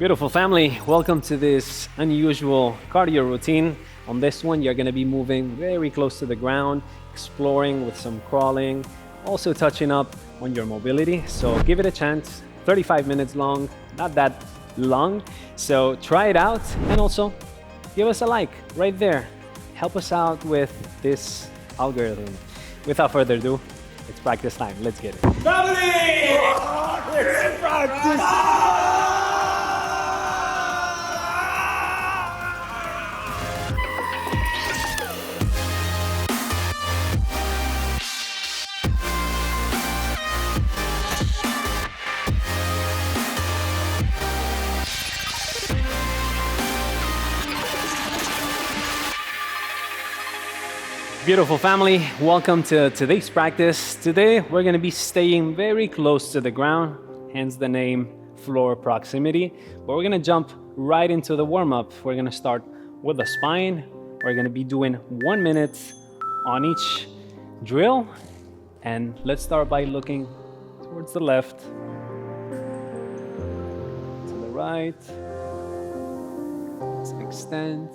Beautiful family, welcome to this unusual cardio routine. On this one, you're going to be moving very close to the ground, exploring with some crawling, also touching up on your mobility. So give it a chance, 35 minutes long, not that long. So try it out and also give us a like right there. Help us out with this algorithm. Without further ado, it's practice time. Let's get it. Family! It's practice! Beautiful family, welcome to today's practice. Today we're going to be staying very close to the ground, hence the name floor proximity. But we're going to jump right into the warm-up. We're going to start with the spine. We're going to be doing 1 minute on each drill. And let's start by looking towards the left, to the right. Let's extend.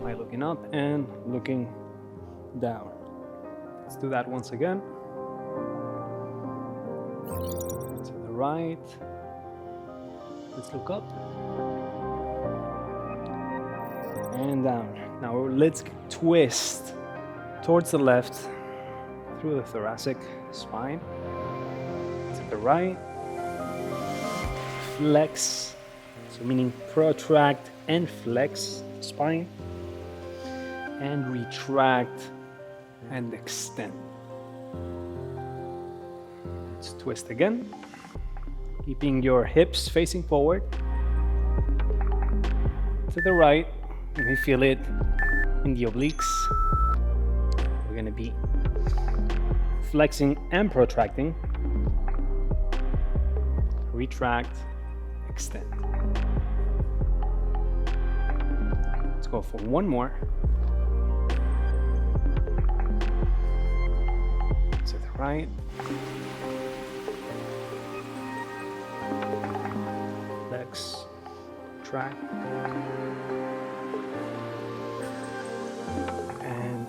By looking up and looking down. Let's do that once again. To the right. Let's look up. And down. Now let's twist towards the left through the thoracic spine. To the right. Flex. So meaning protract and flex spine. And retract and extend. Let's twist again, keeping your hips facing forward. To the right, you may feel it in the obliques. We're going to be flexing and protracting. Retract, extend. Let's go for one more. Right. Flex, track, and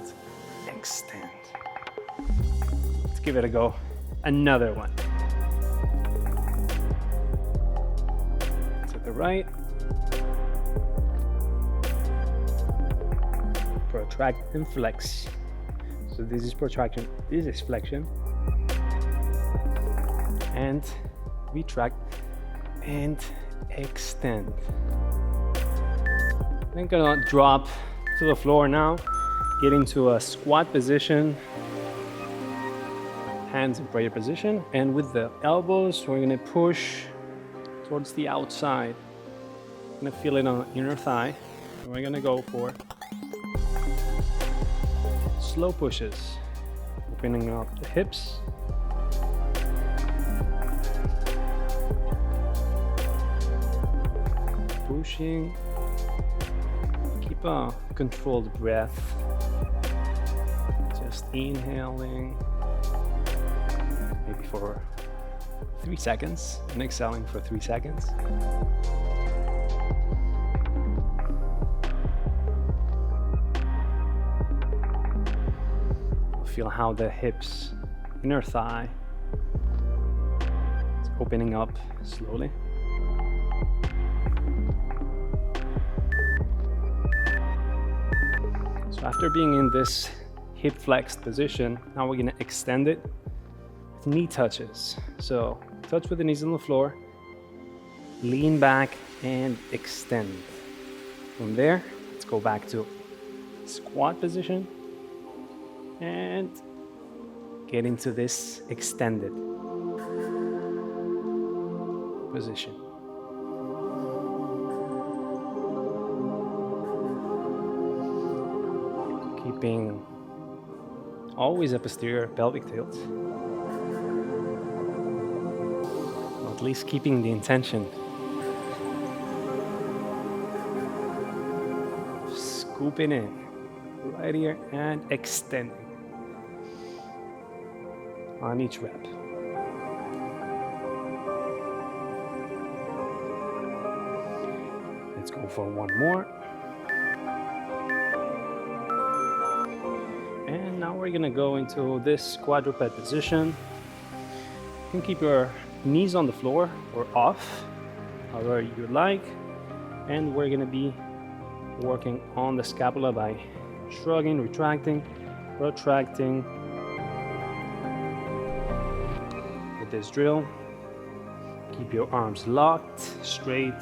extend. Let's give it a go. Another one. To the right. Protract and flex. So this is protraction, this is flexion. And retract and extend. I'm gonna drop to the floor now, get into a squat position, hands in prayer position, and with the elbows, we're gonna push towards the outside. I'm gonna feel it on the inner thigh. And we're gonna go for slow pushes, opening up the hips. Pushing. Keep a controlled breath. Just inhaling, maybe for 3 seconds, and exhaling for 3 seconds. Feel how the hips, inner thigh, is opening up slowly. So after being in this hip flexed position, now we're gonna extend it with knee touches. So touch with the knees on the floor, lean back and extend. From there, let's go back to squat position. And get into this extended position. Keeping always a posterior pelvic tilt. Or at least keeping the intention. Scooping in right here and extending. On each rep. Let's go for one more. And now we're gonna go into this quadruped position. You can keep your knees on the floor or off, however you like. And we're gonna be working on the scapula by shrugging, retracting, protracting. With this drill, keep your arms locked, straight.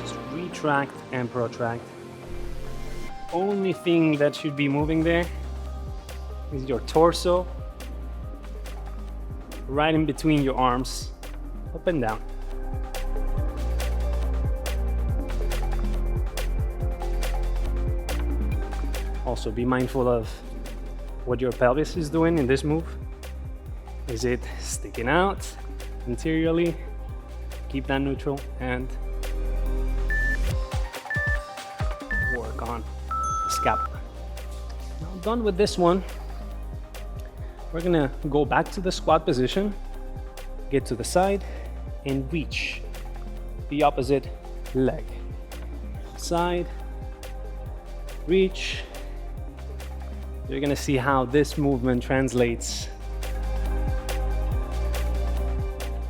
Just retract and protract. Only thing that should be moving there is your torso, right in between your arms, up and down. Also be mindful of what your pelvis is doing in this move. Is it sticking out anteriorly? Keep that neutral and work on the scapula. Now done with this one, we're gonna go back to the squat position, get to the side and reach the opposite leg. Side, reach. You're gonna see how this movement translates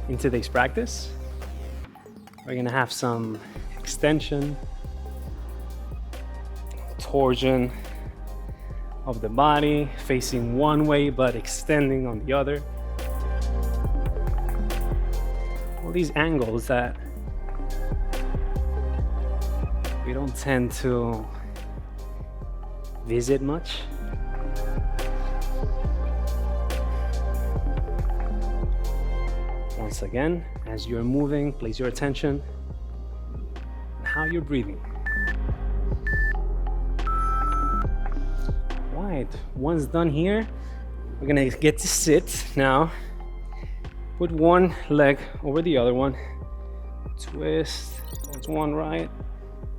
in today's practice. We're gonna have some extension, torsion of the body, facing one way but extending on the other. All these angles that we don't tend to visit much. Once again, as you're moving, place your attention on how you're breathing. Right, once done here, we're gonna get to sit now. Put one leg over the other one. Twist towards one right.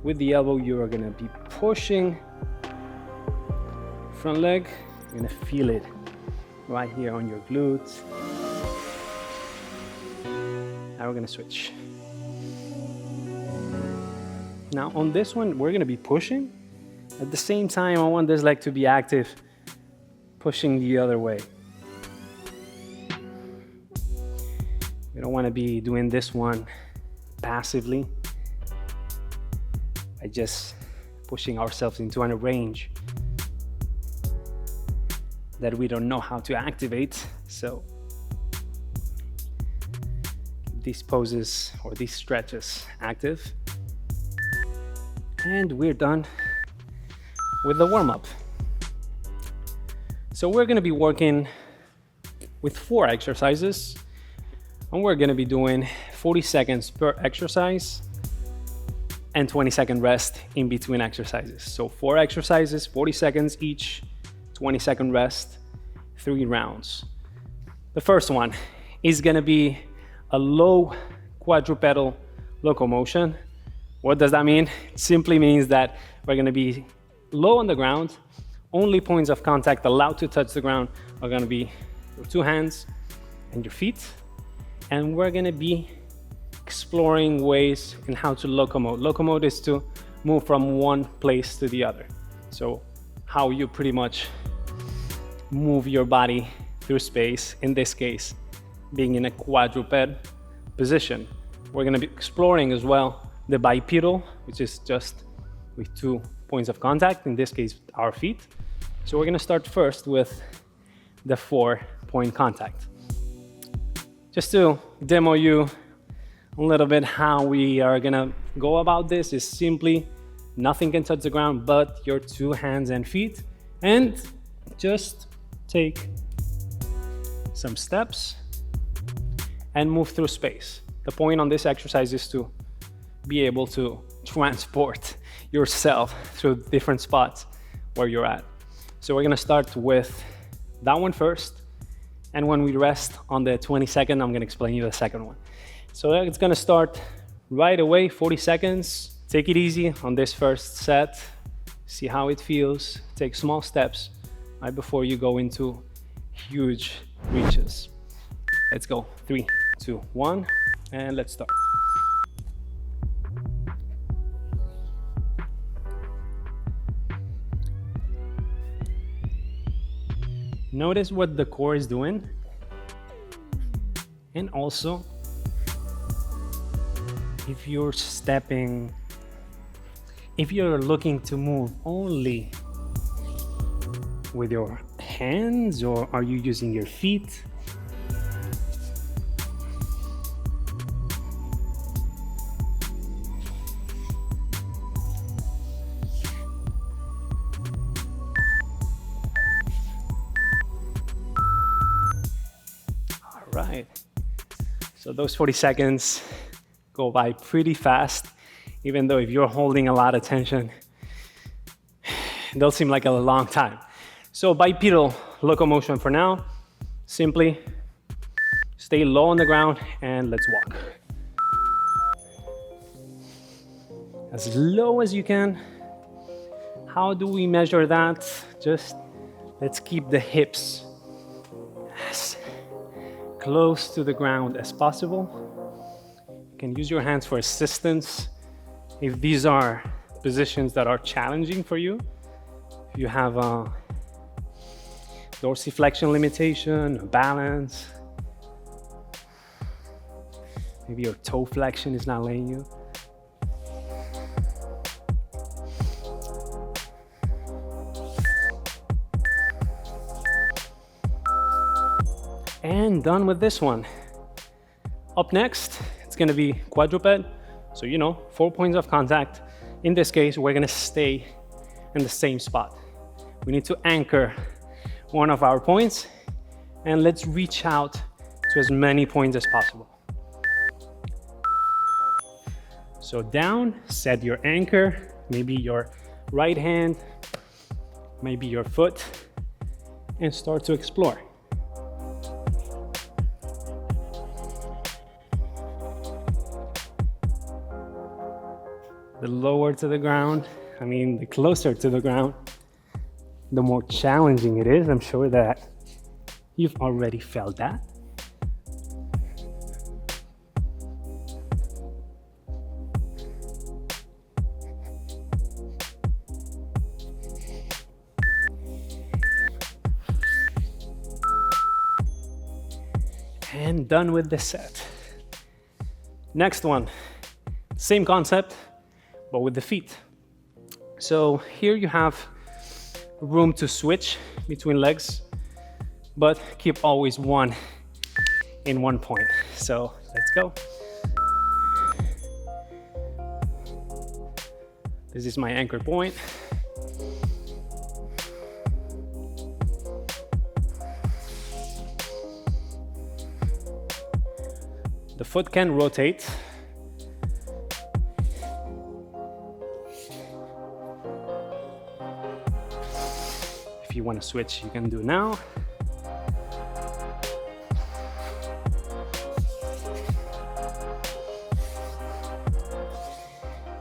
With the elbow, you are gonna be pushing front leg. You're gonna feel it right here on your glutes. Now we're gonna switch. Now on this one, we're gonna be pushing. At the same time, I want this leg to be active, pushing the other way. We don't wanna be doing this one passively by just pushing ourselves into a range that we don't know how to activate. So these poses or these stretches active. And we're done with the warm-up. So we're gonna be working with 4 exercises, and we're gonna be doing 40 seconds per exercise and 20-second rest in between exercises. So 4 exercises, 40 seconds each, 20-second rest, 3 rounds. The first one is gonna be a low quadrupedal locomotion. What does that mean? It simply means that we're gonna be low on the ground. Only points of contact allowed to touch the ground are gonna be your 2 hands and your feet. And we're gonna be exploring ways in how to locomote. Locomote is to move from one place to the other. So how you pretty much move your body through space, in this case, being in a quadruped position. We're gonna be exploring as well the bipedal, which is just with 2 points of contact, in this case, our feet. So we're gonna start first with the 4-point contact. Just to demo you a little bit how we are gonna go about this is simply nothing can touch the ground but your 2 hands and feet, and just take some steps and move through space. The point on this exercise is to be able to transport yourself through different spots where you're at. So we're gonna start with that one first, and when we rest on the 22nd, I'm gonna explain you the second one. So it's gonna start right away, 40 seconds. Take it easy on this first set. See how it feels. Take small steps right before you go into huge reaches. Let's go, 3, 2, 1, and let's start. Notice what the core is doing. And also, if you're looking to move only with your hands, or are you using your feet? All right. So those 40 seconds go by pretty fast, even though if you're holding a lot of tension, they'll seem like a long time. So bipedal locomotion for now. Simply stay low on the ground and let's walk. As low as you can. How do we measure that? Just let's keep the hips as close to the ground as possible. You can use your hands for assistance if these are positions that are challenging for you. If you have a dorsiflexion limitation, a balance, maybe your toe flexion is not letting you. And done with this one. Up next, it's gonna be quadruped. So 4 points of contact. In this case, we're gonna stay in the same spot. We need to anchor one of our points, and let's reach out to as many points as possible. So down, set your anchor, maybe your right hand, maybe your foot, and start to explore. The lower to the ground, the closer to the ground, the more challenging it is. I'm sure that you've already felt that. And done with the set. Next one, same concept, but with the feet. So here you have room to switch between legs, but keep always one in one point. So let's go. This is my anchor point. The foot can rotate. If you want to switch, you can do now.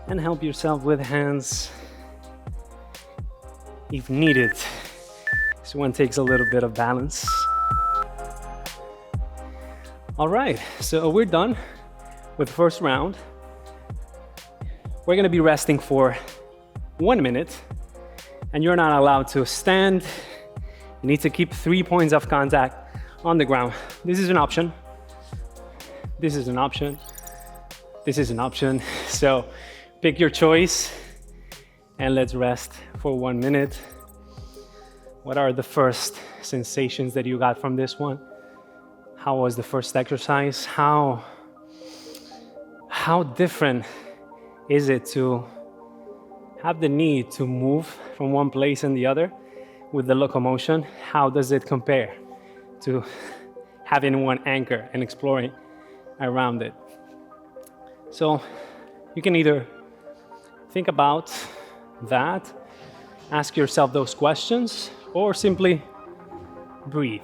And help yourself with hands if needed. This one takes a little bit of balance. All right, so we're done with the first round. We're gonna be resting for 1 minute, and you're not allowed to stand. You need to keep 3 points of contact on the ground. This is an option. This is an option. This is an option. So pick your choice and let's rest for 1 minute. What are the first sensations that you got from this one? How was the first exercise? How different is it to have the need to move from one place and the other with the locomotion? How does it compare to having one anchor and exploring around it? So you can either think about that, ask yourself those questions, or simply breathe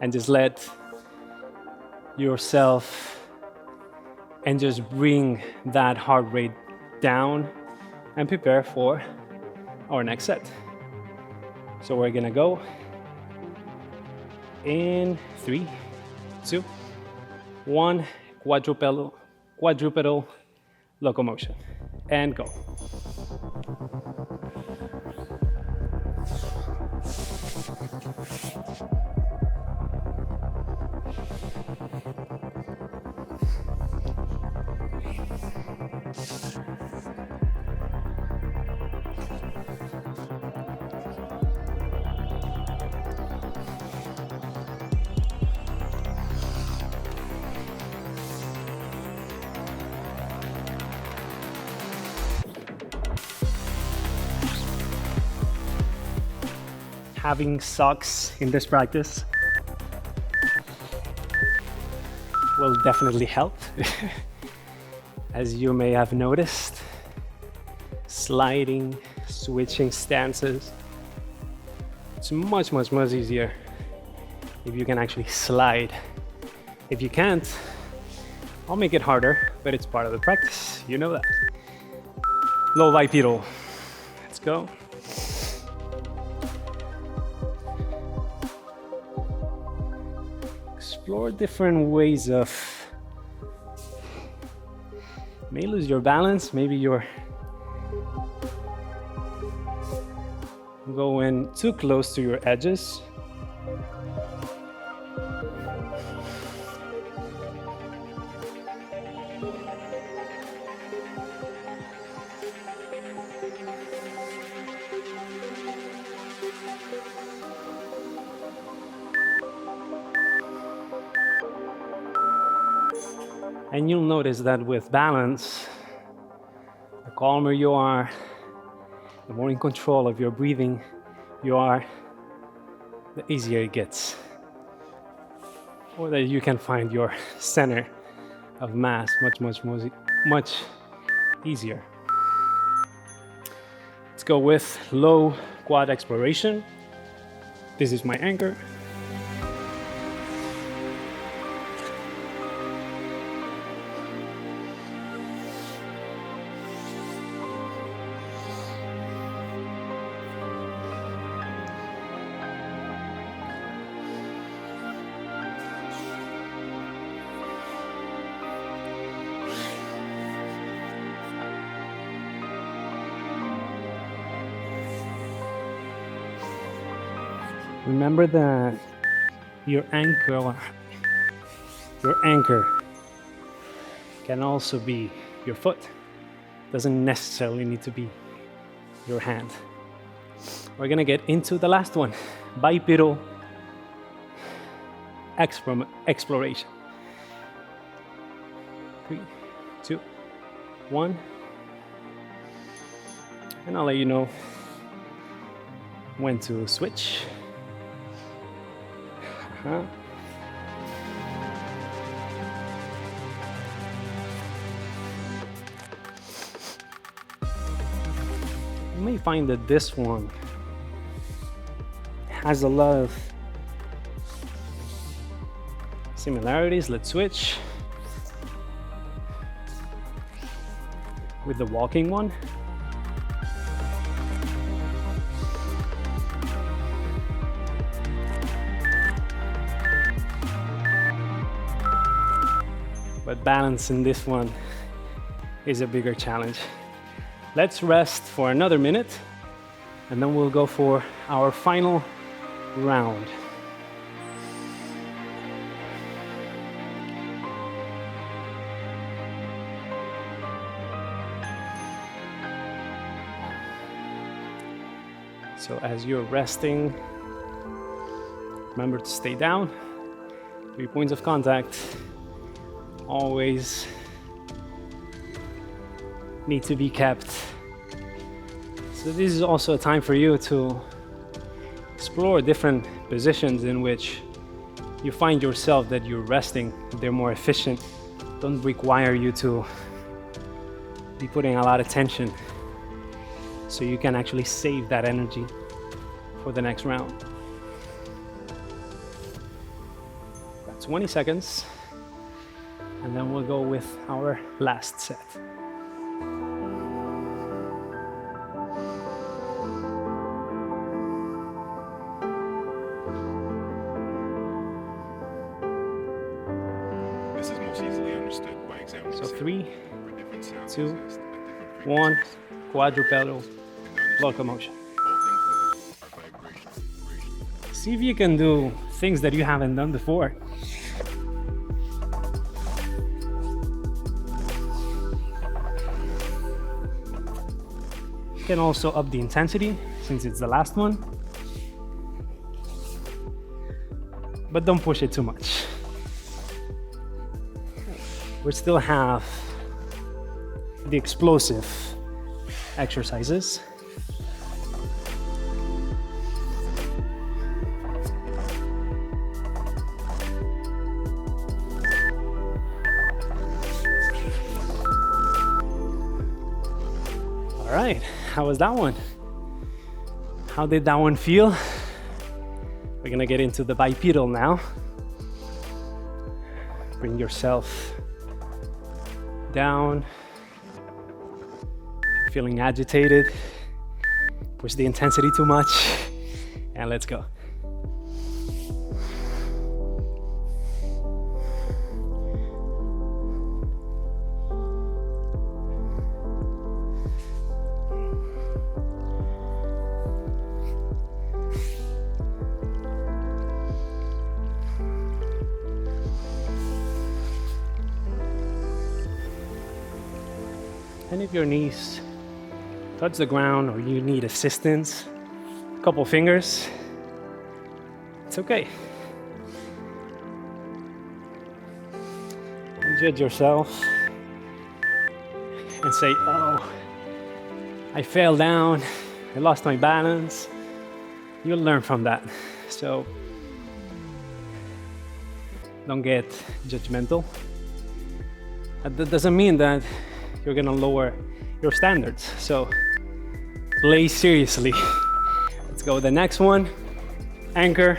and just let yourself and just bring that heart rate down and prepare for our next set. So we're gonna go in 3, 2, 1, quadrupedal locomotion, and go. having socks in this practice will definitely help. As you may have noticed, sliding, switching stances. It's much easier if you can actually slide. If you can't, I'll make it harder, but it's part of the practice, you know that. Low bipedal. Let's go. Explore different ways of, may lose your balance, maybe you're going too close to your edges. And you'll notice that with balance, the calmer you are, the more in control of your breathing you are, the easier it gets. Or that you can find your center of mass much easier. Let's go with low quad exploration. This is my anchor. Remember that your anchor can also be your foot. Doesn't necessarily need to be your hand. We're gonna get into the last one, bipedal exploration. 3, 2, 1. And I'll let you know when to switch. You may find that this one has a lot of similarities. Let's switch with the walking one. But balance in this one is a bigger challenge. Let's rest for another minute and then we'll go for our final round. So as you're resting, remember to stay down. 3 points of contact always need to be kept. So this is also a time for you to explore different positions in which you find yourself that you're resting. They're more efficient, don't require you to be putting a lot of tension, so you can actually save that energy for the next round. Got 20 seconds. And then we'll go with our last set. This is most easily understood by examining. So 3, 2, 1, quadrupedal locomotion. See if you can do things that you haven't done before. You can also up the intensity since it's the last one, but don't push it too much. We still have the explosive All right, how was that one? How did that one feel? We're gonna get into the bipedal now. Bring yourself down. Feeling agitated, push the intensity too much, and let's go. And if your knees touch the ground or you need assistance, a couple fingers, it's okay. Don't judge yourself and say, oh, I fell down, I lost my balance. You'll learn from that. So don't get judgmental. That doesn't mean that you're gonna lower your standards. So play seriously. Let's go with the next one. Anchor.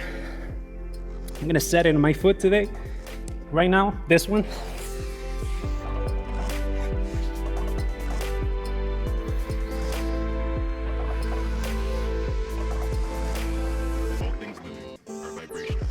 I'm gonna set it on my foot today. Right now, this one. All things living are vibrational.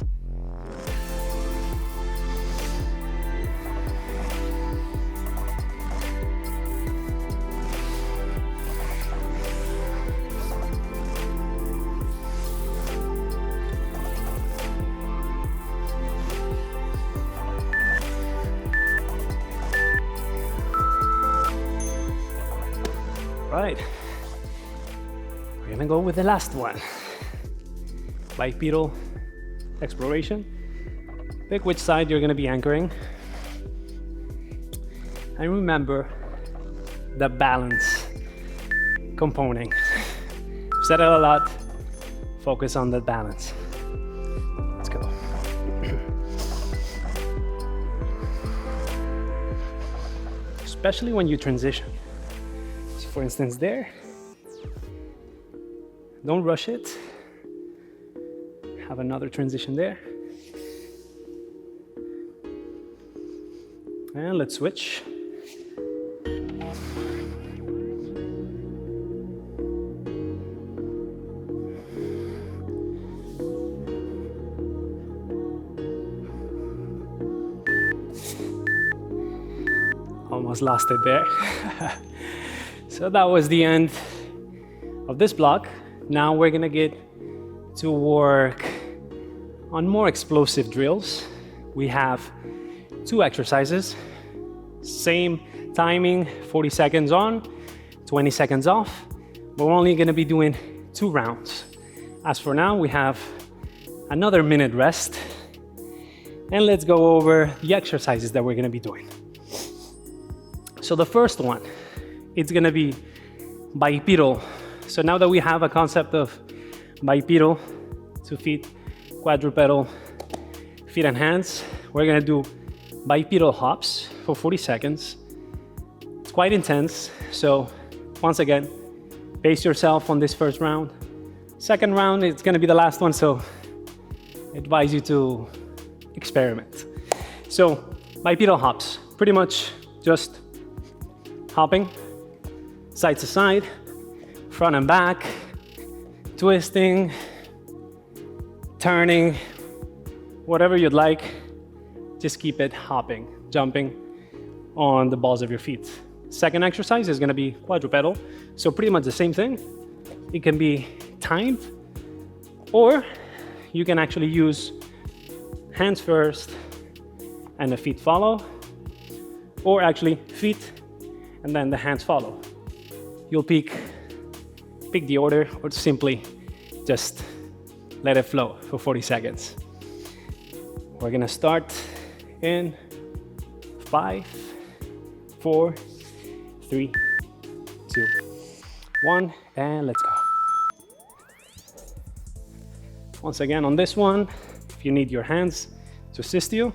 Right. We're gonna go with the last one. Bipedal exploration. Pick which side you're gonna be anchoring. And remember the balance component. I've said it a lot. Focus on the balance. Let's go. Especially when you transition. For instance, there, don't rush it. Have another transition there. And let's switch. Almost lost it there. So that was the end of this block. Now we're gonna get to work on more explosive drills. We have 2 exercises, same timing, 40 seconds on, 20 seconds off. But we're only gonna be doing 2 rounds. As for now, we have another minute rest. And let's go over the exercises that we're gonna be doing. So the first one, it's gonna be bipedal. So now that we have a concept of bipedal, 2 feet, quadrupedal, feet and hands, we're gonna do bipedal hops for 40 seconds. It's quite intense. So once again, pace yourself on this first round. Second round, it's gonna be the last one, so I advise you to experiment. So bipedal hops, pretty much just hopping side to side, front and back, twisting, turning, whatever you'd like. Just keep it hopping, jumping on the balls of your feet. Second exercise is gonna be quadrupedal. So pretty much the same thing. It can be timed, or you can actually use hands first and the feet follow, or actually feet and then the hands follow. You'll pick the order, or simply just let it flow for 40 seconds. We're gonna start in 5, 4, 3, 2, 1, and let's go. Once again on this one, if you need your hands to assist you,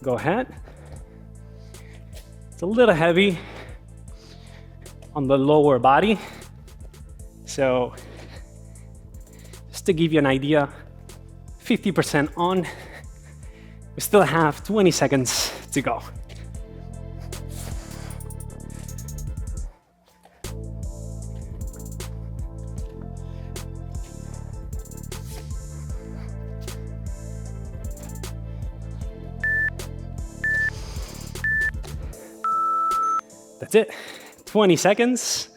go ahead. It's a little heavy, on the lower body. So just to give you an idea, 50% on. We still have 20 seconds to go. That's it, 20 seconds.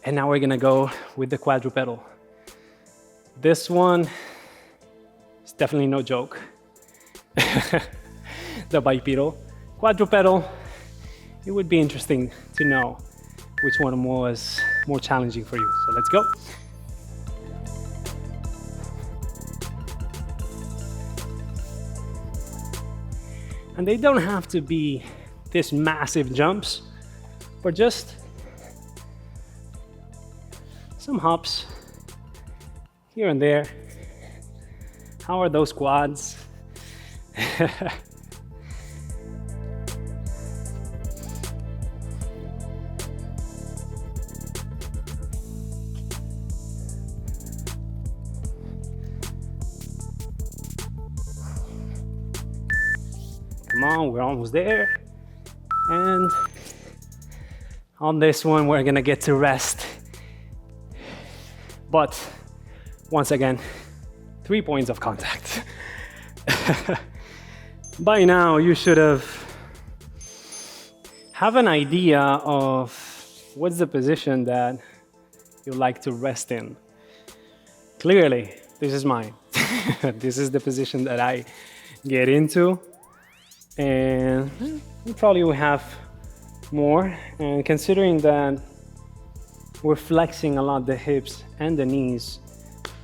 And now we're gonna go with the quadrupedal. This one is definitely no joke. The bipedal. Quadrupedal, it would be interesting to know which one was more challenging for you. So let's go. And they don't have to be these massive jumps, but just some hops here and there. How are those quads? Come on, we're almost there. And on this one, we're gonna get to rest. But once again, 3 points of contact. By now, you should have an idea of what's the position that you like to rest in. Clearly, this is mine. This is the position that I get into. And you probably will have more. And considering that we're flexing a lot the hips and the knees,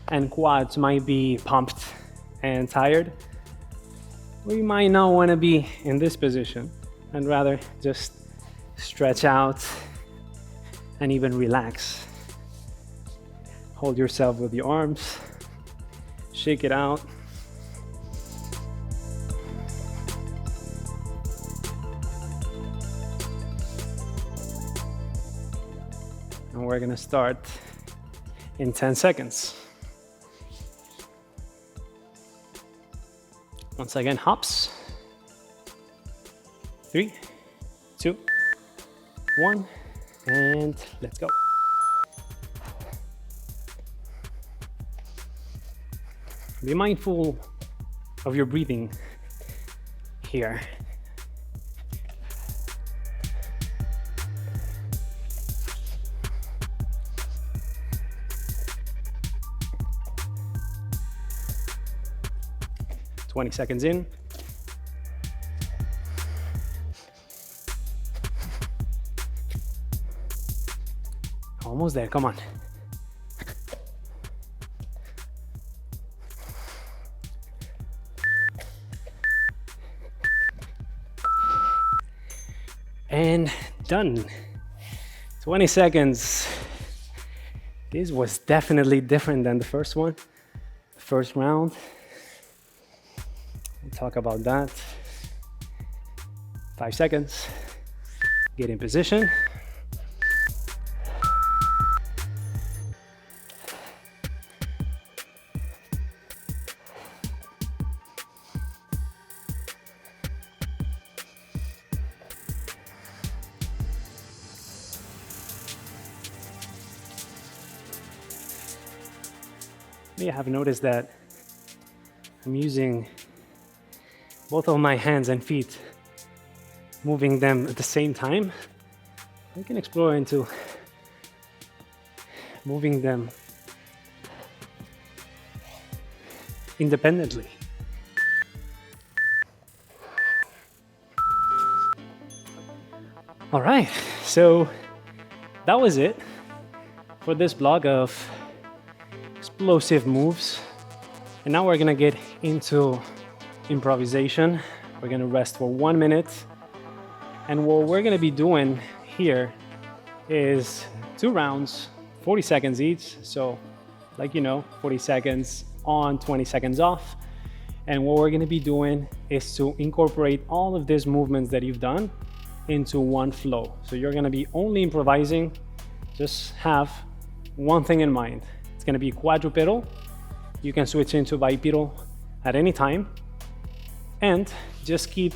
and quads might be pumped and tired, we might not want to be in this position and rather just stretch out and even relax. Hold yourself with your arms, shake it out. And we're gonna start in 10 seconds. Once again, hops. 3, 2, 1, and let's go. Be mindful of your breathing here. Twenty seconds in. Almost there, come on. And done. 20 seconds. This was definitely different than the first one, the first round. We'll talk about that. 5 seconds. Get in position. You have noticed that I'm using both of my hands and feet, moving them at the same time. I can explore into moving them independently. All right, so that was it for this blog of explosive moves. And now we're gonna get into improvisation. We're gonna rest for 1 minute. And what we're gonna be doing here is 2 rounds, 40 seconds each. So like, 40 seconds on, 20 seconds off. And what we're gonna be doing is to incorporate all of these movements that you've done into one flow. So you're gonna be only improvising. Just have one thing in mind. It's gonna be quadrupedal. You can switch into bipedal at any time. And just keep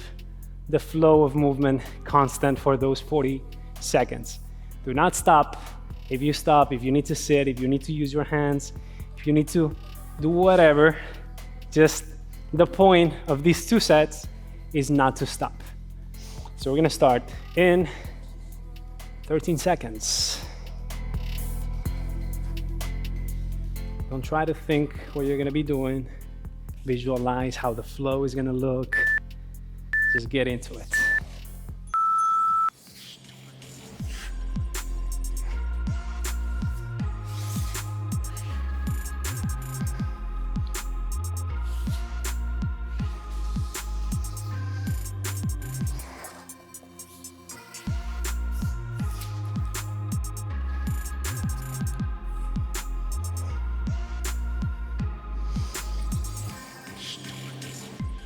the flow of movement constant for those 40 seconds. Do not stop. If you stop, if you need to sit, if you need to use your hands, if you need to do whatever, just the point of these 2 sets is not to stop. So we're gonna start in 13 seconds. Don't try to think what you're gonna be doing. Visualize how the flow is gonna look. Just get into it.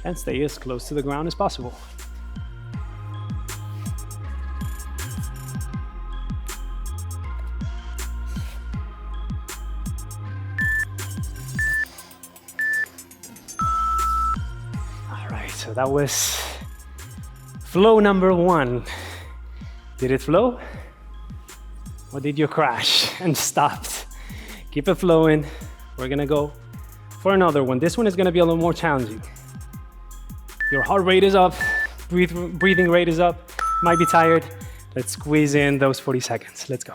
And stay as close to the ground as possible. All right, so that was flow number 1. Did it flow? Or did you crash and stopped? Keep it flowing. We're gonna go for another one. This one is gonna be a little more challenging. Your heart rate is up, breathing rate is up, might be tired. Let's squeeze in those 40 seconds. Let's go.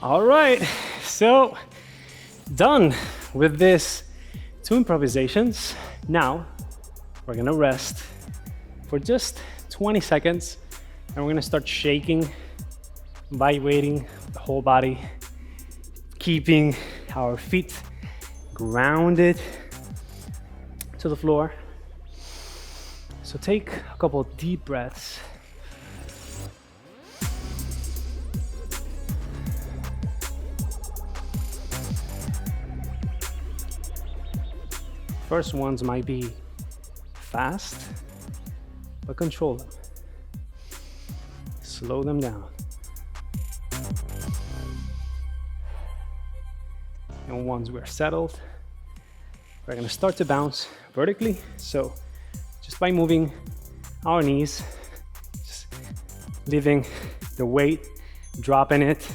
All right, so done with this 2 improvisations. Now we're gonna rest for just 20 seconds and we're gonna start shaking, vibrating the whole body, keeping our feet grounded to the floor. So take a couple of deep breaths. First ones might be fast, but control them. Slow them down. And once we're settled, we're gonna start to bounce vertically. So just by moving our knees, just leaving the weight, dropping it,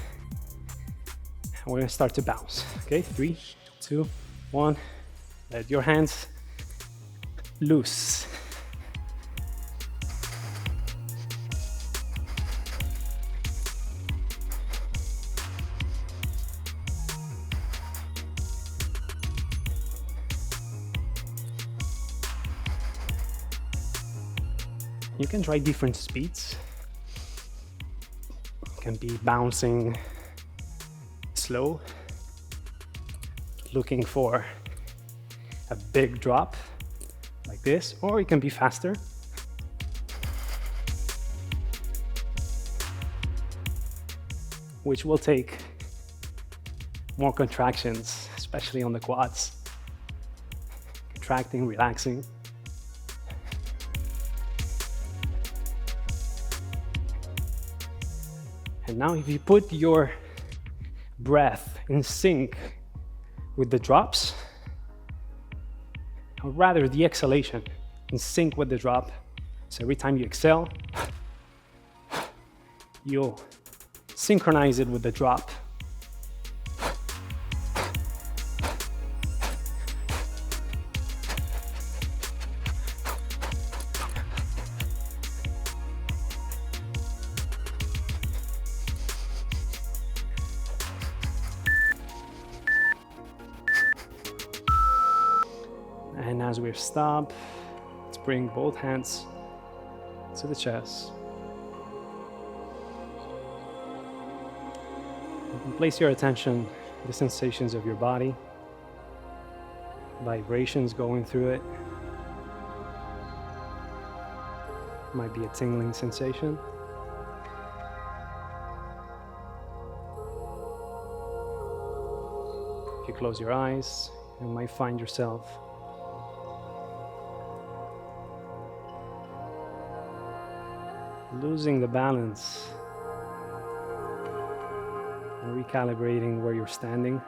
and we're gonna start to bounce. Okay, 3, 2, 1. Let your hands loose. You can try different speeds. You can be bouncing slow, looking for a big drop like this, or it can be faster. Which will take more contractions, especially on the quads. Contracting, relaxing. And now if you put your breath in sync with the drops, or rather the exhalation in sync with the drop. So every time you exhale, you'll synchronize it with the drop. And as we stop, let's bring both hands to the chest. And place your attention on the sensations of your body, vibrations going through it. Might be a tingling sensation. If you close your eyes, you might find yourself losing the balance and recalibrating where you're standing.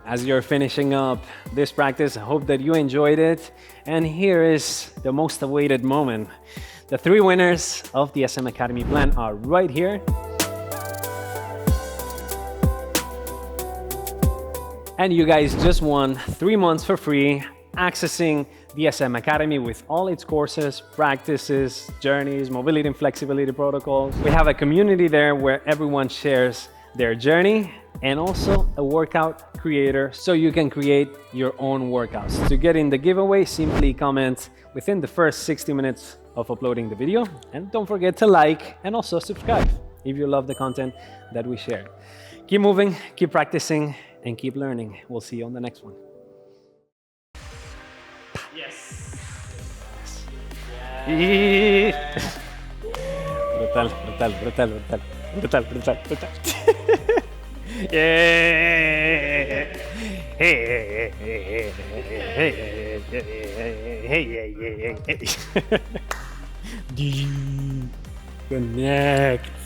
As you're finishing up this practice, I hope that you enjoyed it. And here is the most awaited moment. The 3 winners of the SM Academy plan are right here. And you guys just won 3 months for free, accessing the SM Academy with all its courses, practices, journeys, mobility and flexibility protocols. We have a community there where everyone shares their journey, and also a workout creator so you can create your own workouts. To get in the giveaway, simply comment within the first 60 minutes of uploading the video, and don't forget to like and also subscribe if you love the content that we share. Keep moving, keep practicing, and keep learning. We'll see you on the next one. Yes. Yeah. Brutal, brutal, brutal, brutal, brutal, brutal, brutal. Yeah. Hey, hey, hey, hey. Connect.